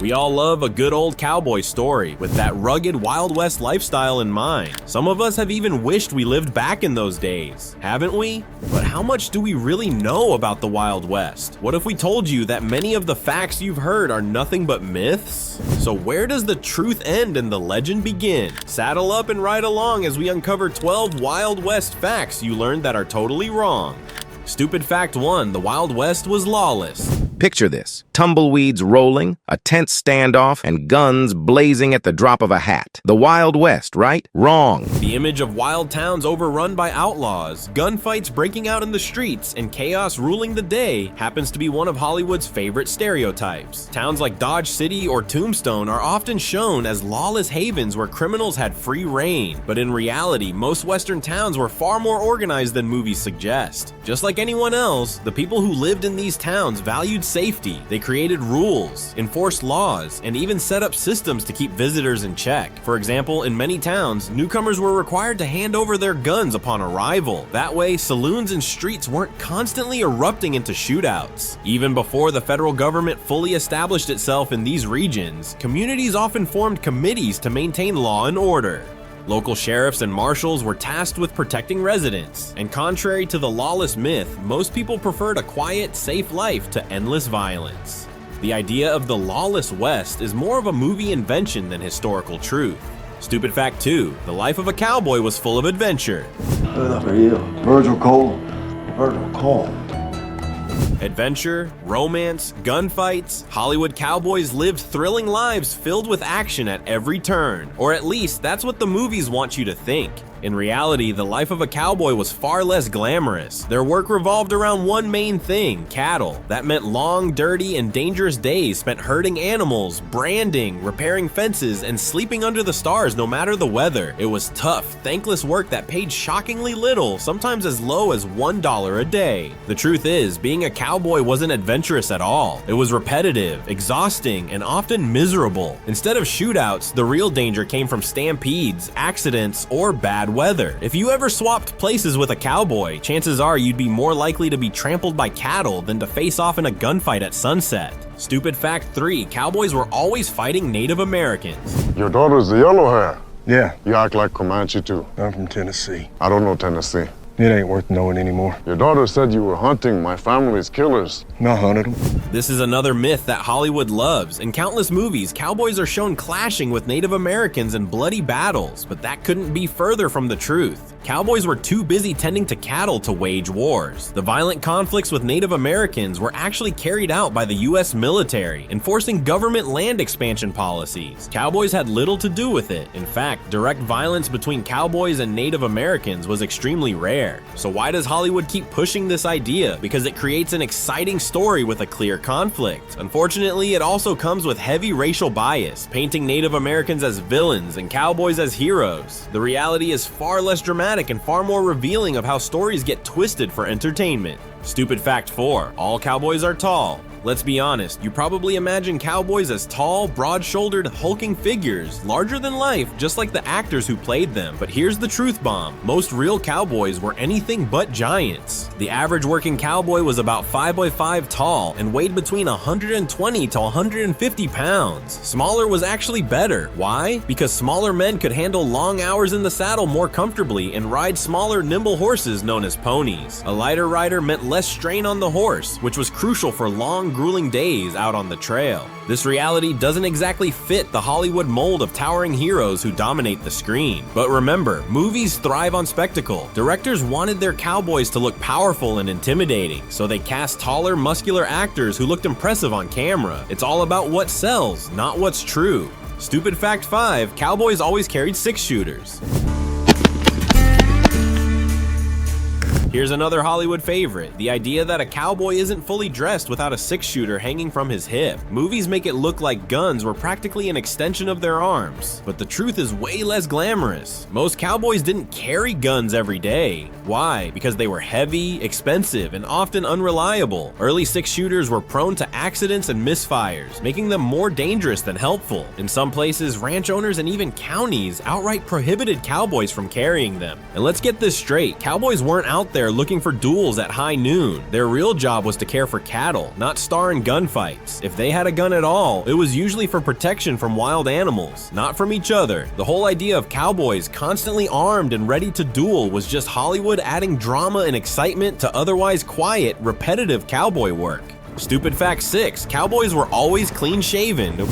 We all love a good old cowboy story with that rugged Wild West lifestyle in mind. Some of us have even wished we lived back in those days, haven't we? But how much do we really know about the Wild West? What if we told you that many of the facts you've heard are nothing but myths? So where does the truth end and the legend begin? Saddle up and ride along as we uncover 12 Wild West facts you learned that are totally wrong. Stupid fact 1, the Wild West was lawless. Picture this: tumbleweeds rolling, a tense standoff, and guns blazing at the drop of a hat. The Wild West, right? Wrong. The image of wild towns overrun by outlaws, gunfights breaking out in the streets, and chaos ruling the day happens to be one of Hollywood's favorite stereotypes. Towns like Dodge City or Tombstone are often shown as lawless havens where criminals had free reign, but in reality, most Western towns were far more organized than movies suggest. Just like anyone else, the people who lived in these towns valued safety. They created rules, enforced laws, and even set up systems to keep visitors in check. For example, in many towns, newcomers were required to hand over their guns upon arrival. That way, saloons and streets weren't constantly erupting into shootouts. Even before the federal government fully established itself in these regions, communities often formed committees to maintain law and order. Local sheriffs and marshals were tasked with protecting residents, and contrary to the lawless myth, most people preferred a quiet, safe life to endless violence. The idea of the lawless West is more of a movie invention than historical truth. Stupid fact 2, the life of a cowboy was full of adventure. For you, Virgil Cole. Virgil Cole. Adventure, romance, gunfights, Hollywood cowboys lived thrilling lives filled with action at every turn. Or at least, that's what the movies want you to think. In reality, the life of a cowboy was far less glamorous. Their work revolved around one main thing: cattle. That meant long, dirty, and dangerous days spent herding animals, branding, repairing fences, and sleeping under the stars no matter the weather. It was tough, thankless work that paid shockingly little, sometimes as low as $1 a day. The truth is, being a cowboy wasn't adventurous at all. It was repetitive, exhausting, and often miserable. Instead of shootouts, the real danger came from stampedes, accidents, or bad weather. If you ever swapped places with a cowboy, chances are you'd be more likely to be trampled by cattle than to face off in a gunfight at sunset. Stupid fact 3, cowboys were always fighting Native Americans. Your daughter's the yellow hair. Yeah, You act like Comanche too. I'm from Tennessee. I don't know Tennessee. It ain't worth knowing anymore. Your daughter said you were hunting my family's killers. I hunted them. This is another myth that Hollywood loves. In countless movies, cowboys are shown clashing with Native Americans in bloody battles, but that couldn't be further from the truth. Cowboys were too busy tending to cattle to wage wars. The violent conflicts with Native Americans were actually carried out by the US military, enforcing government land expansion policies. Cowboys had little to do with it. In fact, direct violence between cowboys and Native Americans was extremely rare. So why does Hollywood keep pushing this idea? Because it creates an exciting story with a clear conflict. Unfortunately, it also comes with heavy racial bias, painting Native Americans as villains and cowboys as heroes. The reality is far less dramatic and far more revealing of how stories get twisted for entertainment. Stupid fact 4, all cowboys are tall. Let's be honest, you probably imagine cowboys as tall, broad-shouldered, hulking figures, larger than life, just like the actors who played them. But here's the truth bomb: most real cowboys were anything but giants. The average working cowboy was about 5'5" tall and weighed between 120 to 150 pounds. Smaller was actually better. Why? Because smaller men could handle long hours in the saddle more comfortably and ride smaller, nimble horses known as ponies. A lighter rider meant less strain on the horse, which was crucial for long, grueling days out on the trail. This reality doesn't exactly fit the Hollywood mold of towering heroes who dominate the screen. But remember, movies thrive on spectacle. Directors wanted their cowboys to look powerful and intimidating, so they cast taller, muscular actors who looked impressive on camera. It's all about what sells, not what's true. Stupid fact 5, cowboys always carried 6-shooters. Here's another Hollywood favorite: the idea that a cowboy isn't fully dressed without a 6-shooter hanging from his hip. Movies make it look like guns were practically an extension of their arms, but the truth is way less glamorous. Most cowboys didn't carry guns every day. Why? Because they were heavy, expensive, and often unreliable. Early 6-shooters were prone to accidents and misfires, making them more dangerous than helpful. In some places, ranch owners and even counties outright prohibited cowboys from carrying them. And let's get this straight, cowboys weren't out there there looking for duels at high noon. Their real job was to care for cattle, not star in gunfights. If they had a gun at all, it was usually for protection from wild animals, not from each other. The whole idea of cowboys constantly armed and ready to duel was just Hollywood adding drama and excitement to otherwise quiet, repetitive cowboy work. Stupid fact 6, cowboys were always clean-shaven.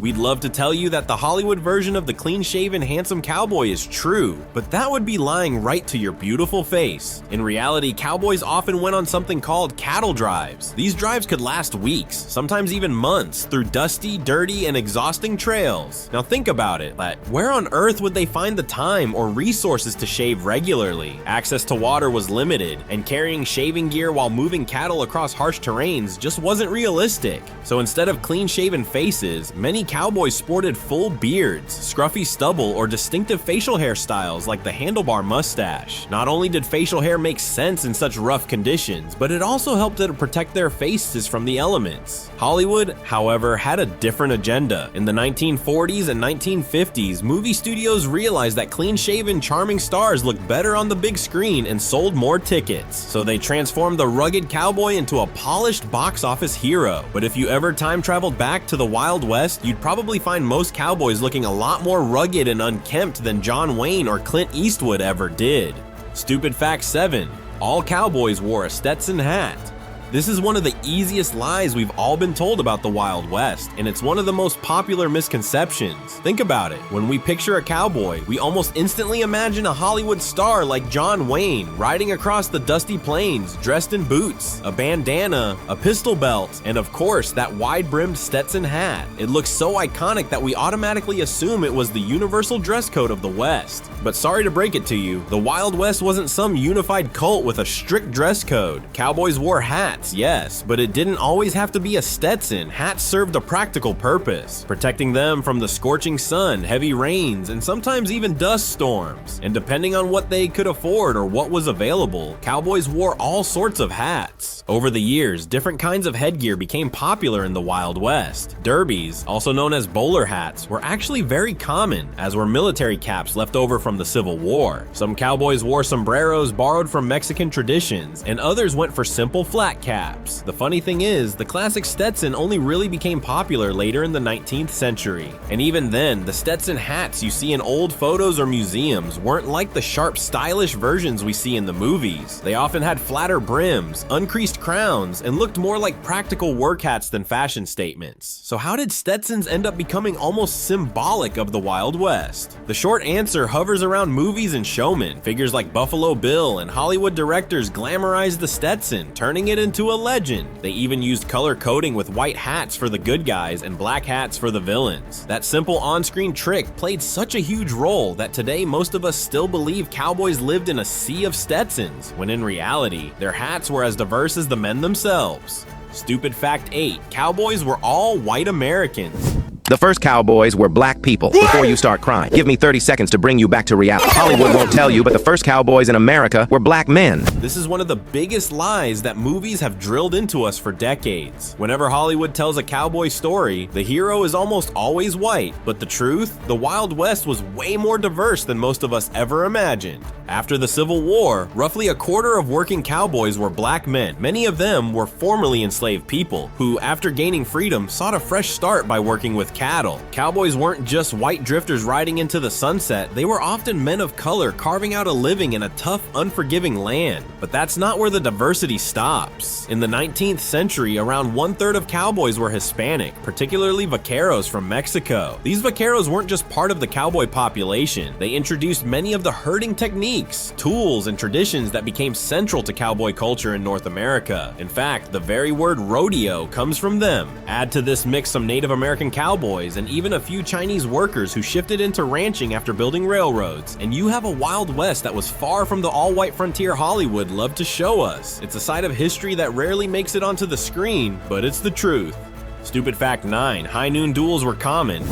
We'd love to tell you that the Hollywood version of the clean-shaven, handsome cowboy is true, but that would be lying right to your beautiful face. In reality, cowboys often went on something called cattle drives. These drives could last weeks, sometimes even months, through dusty, dirty, and exhausting trails. Now think about it, but where on earth would they find the time or resources to shave regularly? Access to water was limited, and carrying shaving gear while moving cattle across harsh terrains just wasn't realistic. So instead of clean-shaven faces, many cowboys sported full beards, scruffy stubble, or distinctive facial hairstyles like the handlebar mustache. Not only did facial hair make sense in such rough conditions, but it also helped to protect their faces from the elements. Hollywood, however, had a different agenda. In the 1940s and 1950s, movie studios realized that clean-shaven, charming stars looked better on the big screen and sold more tickets. So they transformed the rugged cowboy into a polished box office hero. But if you ever time traveled back to the Wild West, you'd probably find most cowboys looking a lot more rugged and unkempt than John Wayne or Clint Eastwood ever did. Stupid fact 7, all cowboys wore a Stetson hat. This is one of the easiest lies we've all been told about the Wild West, and it's one of the most popular misconceptions. Think about it. When we picture a cowboy, we almost instantly imagine a Hollywood star like John Wayne riding across the dusty plains, dressed in boots, a bandana, a pistol belt, and of course, that wide-brimmed Stetson hat. It looks so iconic that we automatically assume it was the universal dress code of the West. But sorry to break it to you, the Wild West wasn't some unified cult with a strict dress code. Cowboys wore hats, yes, but it didn't always have to be a Stetson. Hats served a practical purpose, protecting them from the scorching sun, heavy rains, and sometimes even dust storms. And depending on what they could afford or what was available, cowboys wore all sorts of hats. Over the years, different kinds of headgear became popular in the Wild West. Derbies, also known as bowler hats, were actually very common, as were military caps left over from the Civil War. Some cowboys wore sombreros borrowed from Mexican traditions, and others went for simple flat caps. The funny thing is, the classic Stetson only really became popular later in the 19th century. And even then, the Stetson hats you see in old photos or museums weren't like the sharp, stylish versions we see in the movies. They often had flatter brims, uncreased crowns, and looked more like practical work hats than fashion statements. So how did Stetsons end up becoming almost symbolic of the Wild West? The short answer hovers around movies and showmen. Figures like Buffalo Bill and Hollywood directors glamorized the Stetson, turning it into a legend. They even used color coding with white hats for the good guys and black hats for the villains. That simple on-screen trick played such a huge role that today most of us still believe cowboys lived in a sea of Stetsons, when in reality, their hats were as diverse as the men themselves. Stupid fact 8, cowboys were all white Americans. The first cowboys were black people. Before you start crying, give me 30 seconds to bring you back to reality. Hollywood won't tell you, but the first cowboys in America were black men. This is one of the biggest lies that movies have drilled into us for decades. Whenever Hollywood tells a cowboy story, the hero is almost always white. But the truth? The Wild West was way more diverse than most of us ever imagined. After the Civil War, roughly a quarter of working cowboys were black men. Many of them were formerly enslaved people who, after gaining freedom, sought a fresh start by working with cattle. Cowboys weren't just white drifters riding into the sunset, they were often men of color carving out a living in a tough, unforgiving land. But that's not where the diversity stops. In the 19th century, around 1/3 of cowboys were Hispanic, particularly vaqueros from Mexico. These vaqueros weren't just part of the cowboy population, they introduced many of the herding techniques, tools, and traditions that became central to cowboy culture in North America. In fact, the very word rodeo comes from them. Add to this mix some Native American cowboys and even a few Chinese workers who shifted into ranching after building railroads, and you have a Wild West that was far from the all-white frontier Hollywood loved to show us. It's a side of history that rarely makes it onto the screen, but it's the truth. Stupid fact 9, high noon duels were common.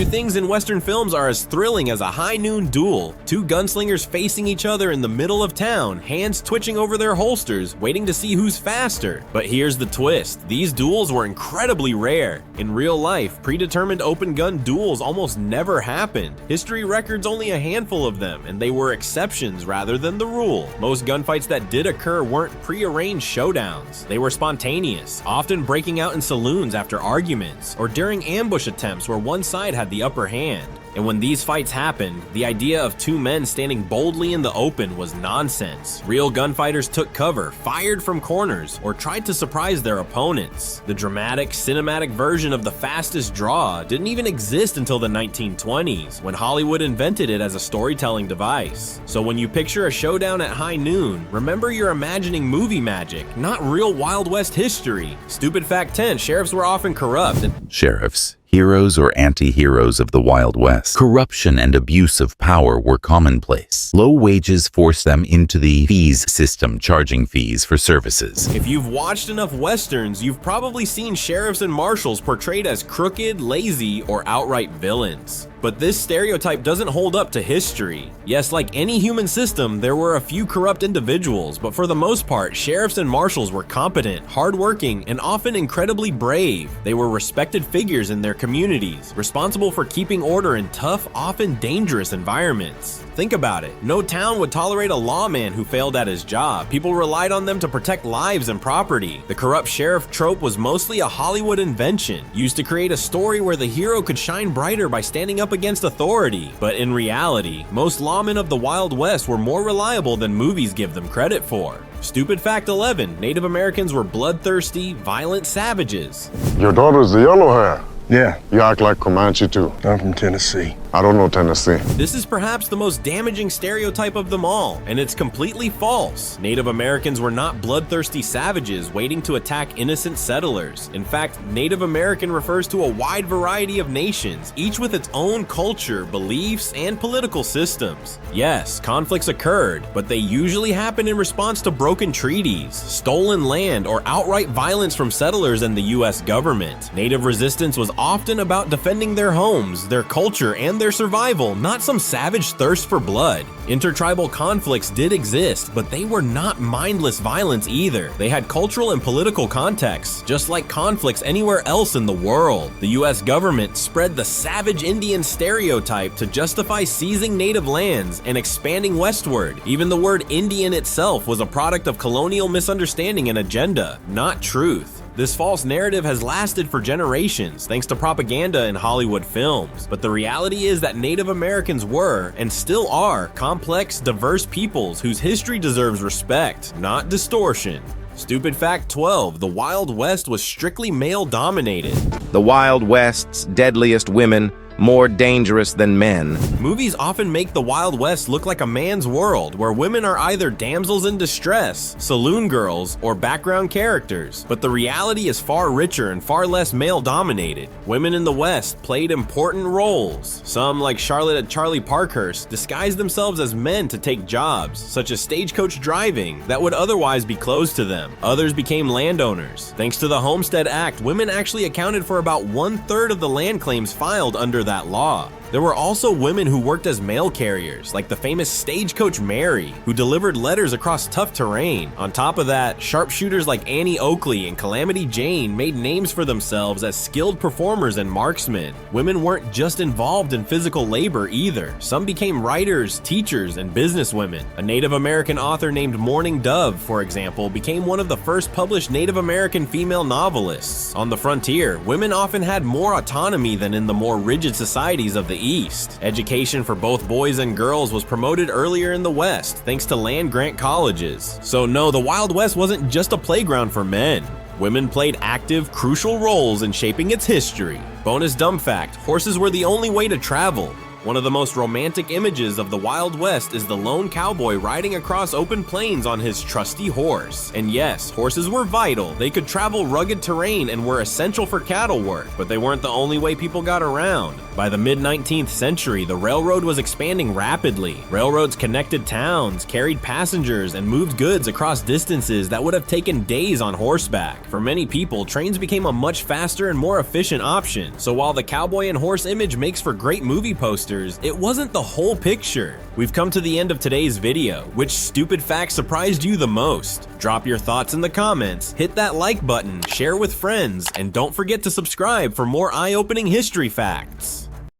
Few things in Western films are as thrilling as a high noon duel, two gunslingers facing each other in the middle of town, hands twitching over their holsters, waiting to see who's faster. But here's the twist, these duels were incredibly rare. In real life, predetermined open gun duels almost never happened. History records only a handful of them, and they were exceptions rather than the rule. Most gunfights that did occur weren't pre-arranged showdowns. They were spontaneous, often breaking out in saloons after arguments, or during ambush attempts where one side had the upper hand. And when these fights happened, the idea of two men standing boldly in the open was nonsense. Real gunfighters took cover, fired from corners, or tried to surprise their opponents. The dramatic, cinematic version of the fastest draw didn't even exist until the 1920s, when Hollywood invented it as a storytelling device. So when you picture a showdown at high noon, remember you're imagining movie magic, not real Wild West history. Stupid fact 10, sheriffs were often corrupt. Sheriffs, heroes or anti-heroes of the Wild West. Corruption and abuse of power were commonplace. Low wages forced them into the fees system, charging fees for services. If you've watched enough westerns, you've probably seen sheriffs and marshals portrayed as crooked, lazy, or outright villains. But this stereotype doesn't hold up to history. Yes, like any human system, there were a few corrupt individuals, but for the most part, sheriffs and marshals were competent, hardworking, and often incredibly brave. They were respected figures in their communities, responsible for keeping order in tough, often dangerous environments. Think about it. No town would tolerate a lawman who failed at his job. People relied on them to protect lives and property. The corrupt sheriff trope was mostly a Hollywood invention, used to create a story where the hero could shine brighter by standing up against authority. But in reality, most lawmen of the Wild West were more reliable than movies give them credit for. Stupid fact 11, Native Americans were bloodthirsty, violent savages. Your daughter's the yellow hair. Yeah, You act like Comanche too. I'm from Tennessee. I don't know Tennessee. This is perhaps the most damaging stereotype of them all, and it's completely false. Native Americans were not bloodthirsty savages waiting to attack innocent settlers. In fact, Native American refers to a wide variety of nations, each with its own culture, beliefs, and political systems. Yes, conflicts occurred, but they usually happen in response to broken treaties, stolen land, or outright violence from settlers and the US government. Native resistance was often about defending their homes, their culture, and their survival, not some savage thirst for blood. Intertribal conflicts did exist, but they were not mindless violence either. They had cultural and political contexts, just like conflicts anywhere else in the world. The US government spread the savage Indian stereotype to justify seizing native lands and expanding westward. Even the word Indian itself was a product of colonial misunderstanding and agenda, not truth. This false narrative has lasted for generations thanks to propaganda in Hollywood films, but the reality is that Native Americans were, and still are, complex, diverse peoples whose history deserves respect, not distortion. Stupid fact 12, the Wild West was strictly male-dominated. The Wild West's deadliest women, more dangerous than men. Movies often make the Wild West look like a man's world, where women are either damsels in distress, saloon girls, or background characters. But the reality is far richer and far less male-dominated. Women in the West played important roles. Some, like Charlotte and Charlie Parkhurst, disguised themselves as men to take jobs, such as stagecoach driving, that would otherwise be closed to them. Others became landowners. Thanks to the Homestead Act, women actually accounted for about 1/3 of the land claims filed under that law. There were also women who worked as mail carriers, like the famous stagecoach Mary, who delivered letters across tough terrain. On top of that, sharpshooters like Annie Oakley and Calamity Jane made names for themselves as skilled performers and marksmen. Women weren't just involved in physical labor either. Some became writers, teachers, and businesswomen. A Native American author named Mourning Dove, for example, became one of the first published Native American female novelists. On the frontier, women often had more autonomy than in the more rigid societies of the East. Education for both boys and girls was promoted earlier in the West, thanks to land-grant colleges. So no, the Wild West wasn't just a playground for men. Women played active, crucial roles in shaping its history. Bonus dumb fact, horses were the only way to travel. One of the most romantic images of the Wild West is the lone cowboy riding across open plains on his trusty horse. And yes, horses were vital. They could travel rugged terrain and were essential for cattle work, but they weren't the only way people got around. By the mid-19th century, the railroad was expanding rapidly. Railroads connected towns, carried passengers, and moved goods across distances that would have taken days on horseback. For many people, trains became a much faster and more efficient option. So while the cowboy and horse image makes for great movie posters, it wasn't the whole picture. We've come to the end of today's video. Which stupid fact surprised you the most? Drop your thoughts in the comments, hit that like button, share with friends, and don't forget to subscribe for more eye-opening history facts.